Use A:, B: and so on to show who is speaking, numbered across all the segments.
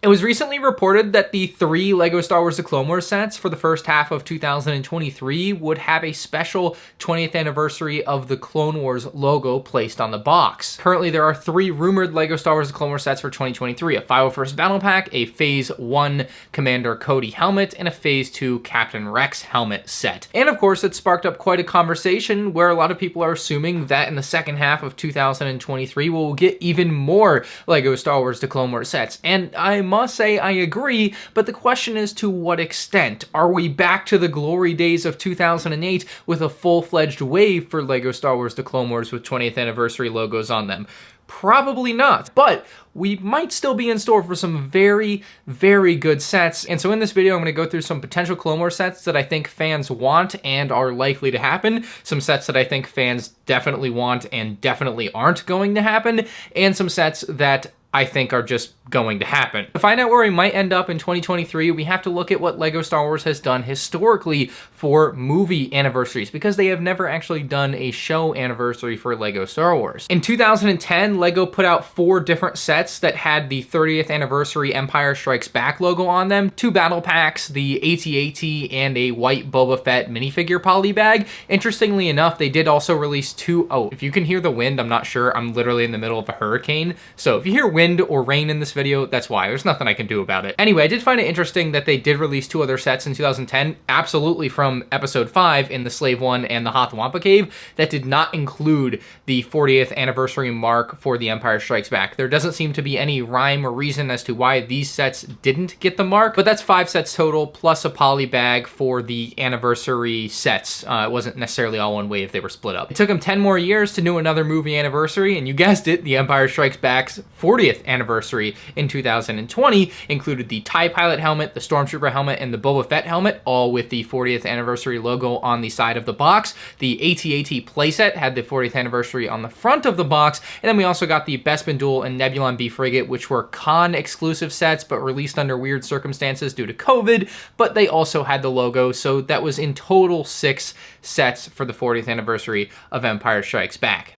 A: It was recently reported that the 3 LEGO Star Wars The Clone Wars sets for the first half of 2023 would have a special 20th anniversary of the Clone Wars logo placed on the box. Currently, there are 3 rumored LEGO Star Wars The Clone Wars sets for 2023, a 501st Battle Pack, a Phase 1 Commander Cody helmet, and a Phase 2 Captain Rex helmet set. And of course, it sparked up quite a conversation where a lot of people are assuming that in the second half of 2023, we'll get even more LEGO Star Wars The Clone Wars sets. And I must say I agree, but the question is to what extent? Are we back to the glory days of 2008 with a full-fledged wave for LEGO Star Wars The Clone Wars with 20th anniversary logos on them? Probably not, but we might still be in store for some very, very good sets. And so in this video, I'm going to go through some potential Clone Wars sets that I think fans want and are likely to happen, some sets that I think fans definitely want and definitely aren't going to happen, and some sets that I think are just going to happen. To find out where we might end up in 2023, we have to look at what LEGO Star Wars has done historically for movie anniversaries, because they have never actually done a show anniversary for LEGO Star Wars. In 2010, LEGO put out 4 different sets that had the 30th anniversary Empire Strikes Back logo on them, 2 battle packs, the AT-AT, and a white Boba Fett minifigure poly bag. Interestingly enough, they did also release 2, oh, if you can hear the wind, I'm not sure, I'm literally in the middle of a hurricane, so if you hear wind or rain in this video, that's why. There's nothing I can do about it. Anyway, I did find it interesting that they did release 2 other sets in 2010, absolutely from Episode 5 in the Slave One and the Hoth Wampa Cave, that did not include the 40th anniversary mark for The Empire Strikes Back. There doesn't seem to be any rhyme or reason as to why these sets didn't get the mark, but that's 5 sets total, plus a poly bag for the anniversary sets. It wasn't necessarily all one wave, they were split up. It took them 10 more years to do another movie anniversary, and you guessed it, The Empire Strikes Back's 40th anniversary in 2020 included the TIE Pilot helmet, the Stormtrooper helmet, and the Boba Fett helmet, all with the 40th anniversary logo on the side of the box. The AT-AT playset had the 40th anniversary on the front of the box, and then we also got the Bespin Duel and Nebulon B Frigate, which were con exclusive sets, but released under weird circumstances due to COVID, but they also had the logo, so that was in total 6 sets for the 40th anniversary of Empire Strikes Back.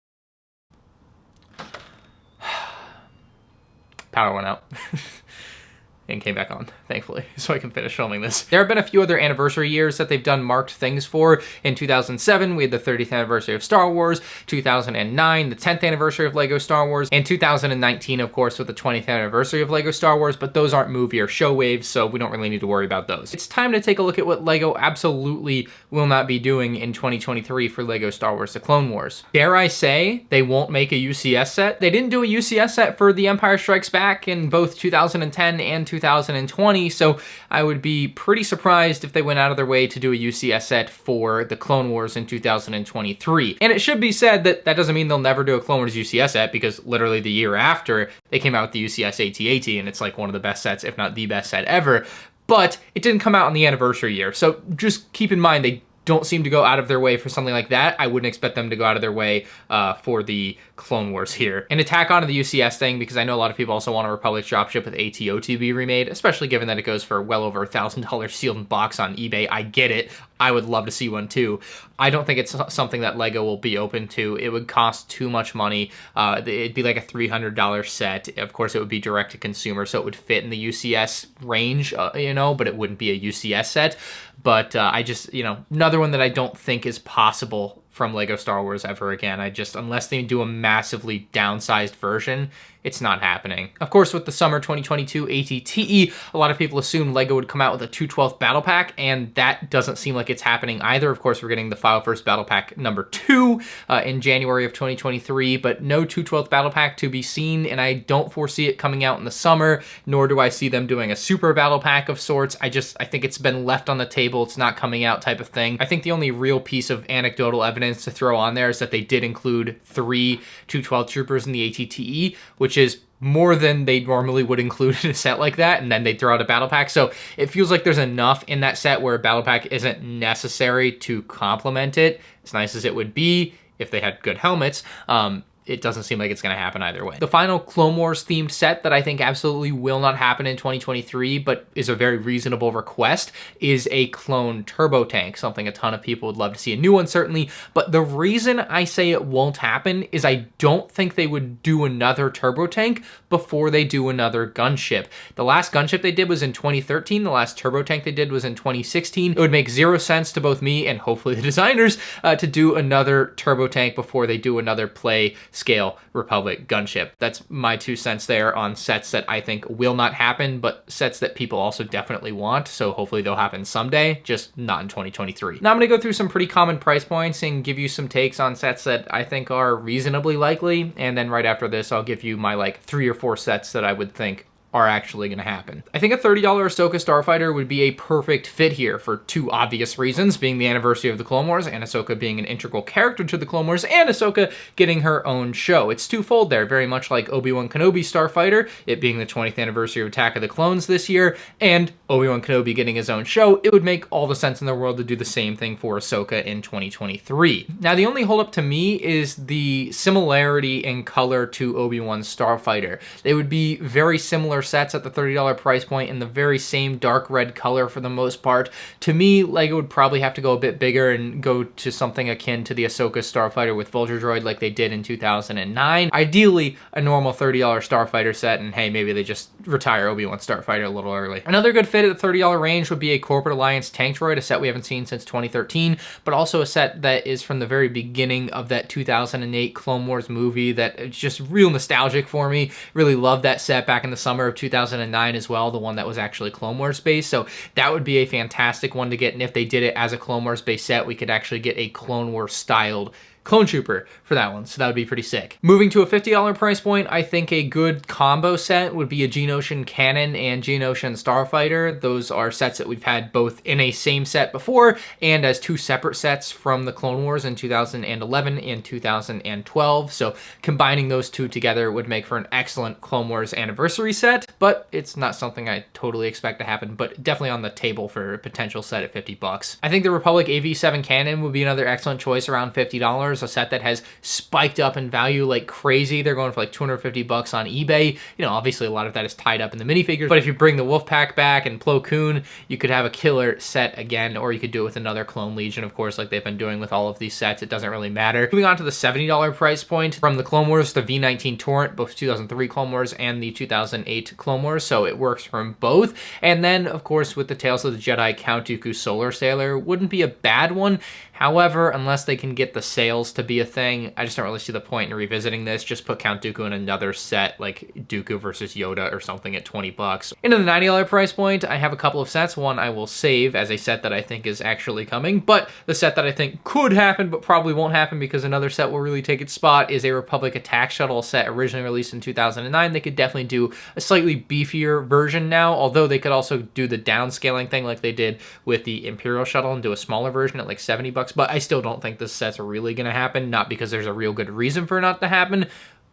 A: Power went out and came back on, thankfully, so I can finish filming this. There have been a few other anniversary years that they've done marked things for. In 2007, we had the 30th anniversary of Star Wars, 2009, the 10th anniversary of LEGO Star Wars, and 2019, of course, with the 20th anniversary of LEGO Star Wars, but those aren't movie or show waves, so we don't really need to worry about those. It's time to take a look at what LEGO absolutely will not be doing in 2023 for LEGO Star Wars The Clone Wars. Dare I say they won't make a UCS set? They didn't do a UCS set for The Empire Strikes Back in both 2010 and 2020, so I would be pretty surprised if they went out of their way to do a UCS set for the Clone Wars in 2023. And it should be said that that doesn't mean they'll never do a Clone Wars UCS set, because literally the year after, they came out with the UCS AT-AT, and it's like one of the best sets, if not the best set ever, but it didn't come out in the anniversary year. So just keep in mind, they don't seem to go out of their way for something like that. I wouldn't expect them to go out of their way for the Clone Wars here. And to tack on to the UCS thing, because I know a lot of people also want a Republic dropship with ATO to be remade, especially given that it goes for well over $1,000 sealed in box on eBay. I get it. I would love to see one too. I don't think it's something that LEGO will be open to. It would cost too much money. It'd be like a $300 set. Of course, it would be direct to consumer, so it would fit in the UCS range, you know, but it wouldn't be a UCS set. But I just, you know, another one that I don't think is possible from LEGO Star Wars ever again. Unless they do a massively downsized version, it's not happening. Of course, with the summer 2022 ATTE, a lot of people assumed LEGO would come out with a 2/12 battle pack, and that doesn't seem like it's happening either. Of course, we're getting the 501st battle pack number 2 in January of 2023, but no 2/12 battle pack to be seen, and I don't foresee it coming out in the summer, nor do I see them doing a super battle pack of sorts. I think it's been left on the table, it's not coming out type of thing. I think the only real piece of anecdotal evidence to throw on there is that they did include 3 2/12 troopers in the ATTE, which is more than they normally would include in a set like that, and then they throw out a battle pack. So it feels like there's enough in that set where a battle pack isn't necessary to complement it, as nice as it would be if they had good helmets. it doesn't seem like it's going to happen either way. The final Clone Wars themed set that I think absolutely will not happen in 2023, but is a very reasonable request, is a clone turbo tank, something a ton of people would love to see. A new one, certainly, but the reason I say it won't happen is I don't think they would do another turbo tank before they do another gunship. The last gunship they did was in 2013. The last turbo tank they did was in 2016. It would make zero sense to both me and hopefully the designers to do another turbo tank before they do another play scale Republic gunship. That's my 2 cents there on sets that I think will not happen, but sets that people also definitely want. So hopefully they'll happen someday, just not in 2023. Now I'm going to go through some pretty common price points and give you some takes on sets that I think are reasonably likely. And then right after this, I'll give you my like 3 or 4 sets that I would think are actually going to happen. I think a $30 Ahsoka Starfighter would be a perfect fit here for 2 obvious reasons, being the anniversary of the Clone Wars and Ahsoka being an integral character to the Clone Wars and Ahsoka getting her own show. It's twofold there, very much like Obi-Wan Kenobi Starfighter, it being the 20th anniversary of Attack of the Clones this year, and Obi-Wan Kenobi getting his own show. It would make all the sense in the world to do the same thing for Ahsoka in 2023. Now, the only holdup to me is the similarity in color to Obi-Wan's Starfighter. They would be very similar sets at the $30 price point in the very same dark red color for the most part. To me, LEGO would probably have to go a bit bigger and go to something akin to the Ahsoka Starfighter with Vulture Droid like they did in 2009. Ideally, a normal $30 Starfighter set, and hey, maybe they just retire Obi-Wan Starfighter a little early. Another good fit at the $30 range would be a Corporate Alliance Tank Droid, a set we haven't seen since 2013, but also a set that is from the very beginning of that 2008 Clone Wars movie that is just real nostalgic for me. Really loved that set back in the summer of 2009 as well, the one that was actually Clone Wars based. So that would be a fantastic one to get, and if they did it as a Clone Wars based set, we could actually get a Clone Wars styled Clone Trooper for that one, so that would be pretty sick. Moving to a $50 price point, I think a good combo set would be a Geonosian Cannon and Geonosian Starfighter. Those are sets that we've had both in a same set before and as 2 separate sets from the Clone Wars in 2011 and 2012. So combining those 2 together would make for an excellent Clone Wars anniversary set, but it's not something I totally expect to happen, but definitely on the table for a potential set at $50. I think the Republic AV7 Cannon would be another excellent choice around $50. A set that has spiked up in value like crazy. They're going for like $250 on eBay. You know, obviously a lot of that is tied up in the minifigures, but if you bring the Wolf Pack back and Plo Koon, you could have a killer set again, or you could do it with another Clone Legion, of course, like they've been doing with all of these sets. It doesn't really matter. Moving on to the $70 price point, from the Clone Wars, the V19 Torrent, both 2003 Clone Wars and the 2008 Clone Wars, so it works from both. And then, of course, with the Tales of the Jedi Count Dooku Solar Sailor, wouldn't be a bad one. However, unless they can get the sales to be a thing, I just don't really see the point in revisiting this. Just put Count Dooku in another set, like Dooku versus Yoda or something at $20. Into the $90 price point, I have a couple of sets. One I will save as a set that I think is actually coming, but the set that I think could happen but probably won't happen because another set will really take its spot is a Republic Attack Shuttle set originally released in 2009. They could definitely do a slightly beefier version now, although they could also do the downscaling thing like they did with the Imperial Shuttle and do a smaller version at like $70. But I still don't think this set's really going to happen, not because there's a real good reason for it not to happen,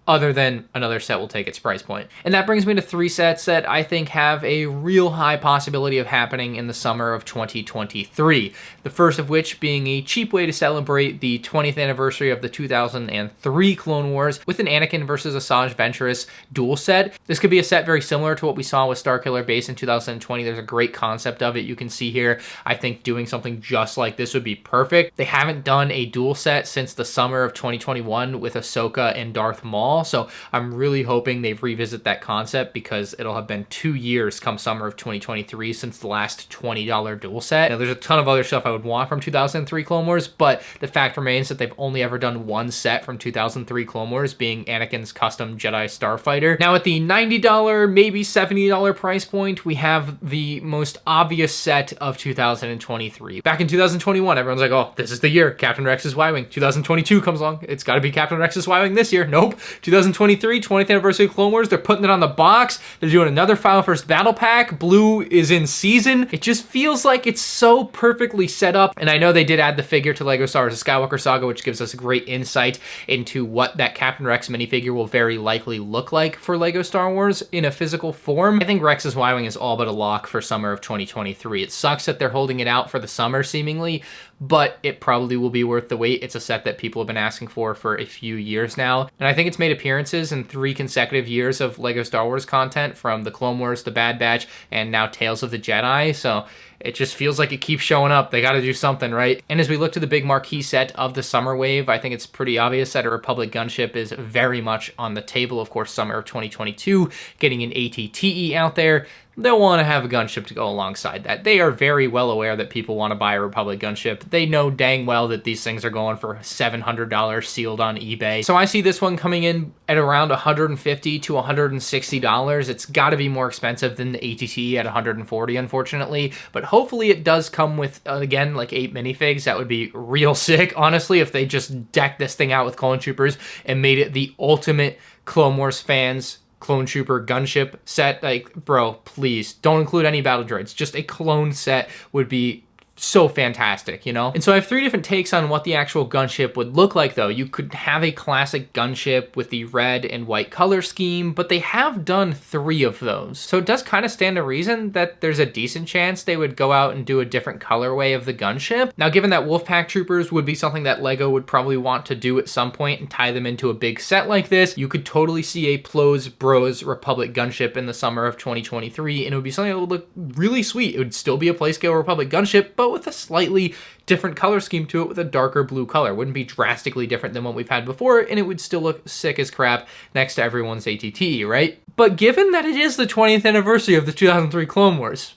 A: other than another set will take its price point. And that brings me to 3 sets that I think have a real high possibility of happening in the summer of 2023. The first of which being a cheap way to celebrate the 20th anniversary of the 2003 Clone Wars with an Anakin versus Asajj Ventress duel set. This could be a set very similar to what we saw with Starkiller Base in 2020. There's a great concept of it you can see here. I think doing something just like this would be perfect. They haven't done a duel set since the summer of 2021 with Ahsoka and Darth Maul. So I'm really hoping they revisit that concept because it'll have been 2 years come summer of 2023 since the last $20 duel set. Now, there's a ton of other stuff I would want from 2003 Clone Wars, but the fact remains that they've only ever done 1 set from 2003 Clone Wars, being Anakin's custom Jedi Starfighter. Now at the $90, maybe $70 price point, we have the most obvious set of 2023. Back in 2021, everyone's like, oh, this is the year, Captain Rex's Y-Wing. 2022 comes along, it's gotta be Captain Rex's Y-Wing this year. Nope. 2023, 20th anniversary of Clone Wars, they're putting it on the box. They're doing another Final First Battle Pack. Blue is in season. It just feels like it's so perfectly set up. And I know they did add the figure to LEGO Star Wars: The Skywalker Saga, which gives us a great insight into what that Captain Rex minifigure will very likely look like for LEGO Star Wars in a physical form. I think Rex's Y-Wing is all but a lock for summer of 2023. It sucks that they're holding it out for the summer, seemingly, but it probably will be worth the wait. It's a set that people have been asking for a few years now. And I think it's made appearances in 3 consecutive years of LEGO Star Wars content, from the Clone Wars, the Bad Batch, and now Tales of the Jedi. So it just feels like it keeps showing up. They got to do something, right? And as we look to the big marquee set of the summer wave, I think it's pretty obvious that a Republic Gunship is very much on the table. Of course, summer of 2022, getting an ATTE out there. They'll want to have a gunship to go alongside that. They are very well aware that people want to buy a Republic gunship. They know dang well that these things are going for $700 sealed on eBay. So I see this one coming in at around $150 to $160. It's got to be more expensive than the ATT at $140, unfortunately. But hopefully it does come with, again, like 8 minifigs. That would be real sick, honestly, if they just decked this thing out with clone troopers and made it the ultimate Clone Wars fans clone trooper gunship set. Like, bro, please don't include any battle droids. Just a clone set would be so fantastic, you know? And so I have 3 different takes on what the actual gunship would look like, though. You could have a classic gunship with the red and white color scheme, but they have done 3 of those. So it does kind of stand to reason that there's a decent chance they would go out and do a different colorway of the gunship. Now, given that Wolfpack Troopers would be something that LEGO would probably want to do at some point and tie them into a big set like this, you could totally see a Plo's Bros Republic gunship in the summer of 2023, and it would be something that would look really sweet. It would still be a Playscale Republic gunship, but with a slightly different color scheme to it, with a darker blue color. Wouldn't be drastically different than what we've had before, and it would still look sick as crap next to everyone's ATT, right? But given that it is the 20th anniversary of the 2003 Clone Wars,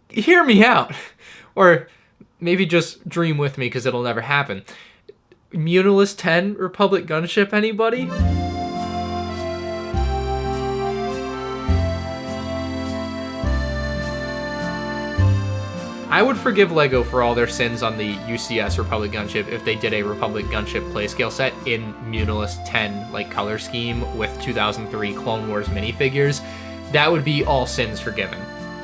A: hear me out. Or maybe just dream with me, because it'll never happen. Munilus 10 Republic gunship, anybody? I would forgive LEGO for all their sins on the UCS Republic Gunship if they did a Republic Gunship playscale set in Munilus 10 like color scheme with 2003 Clone Wars minifigures. That would be all sins forgiven.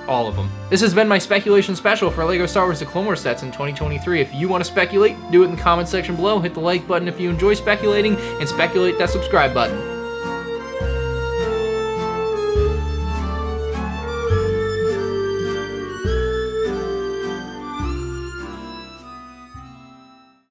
A: All of them. This has been my speculation special for LEGO Star Wars The Clone Wars sets in 2023. If you want to speculate, do it in the comment section below. Hit the like button if you enjoy speculating, and speculate that subscribe button.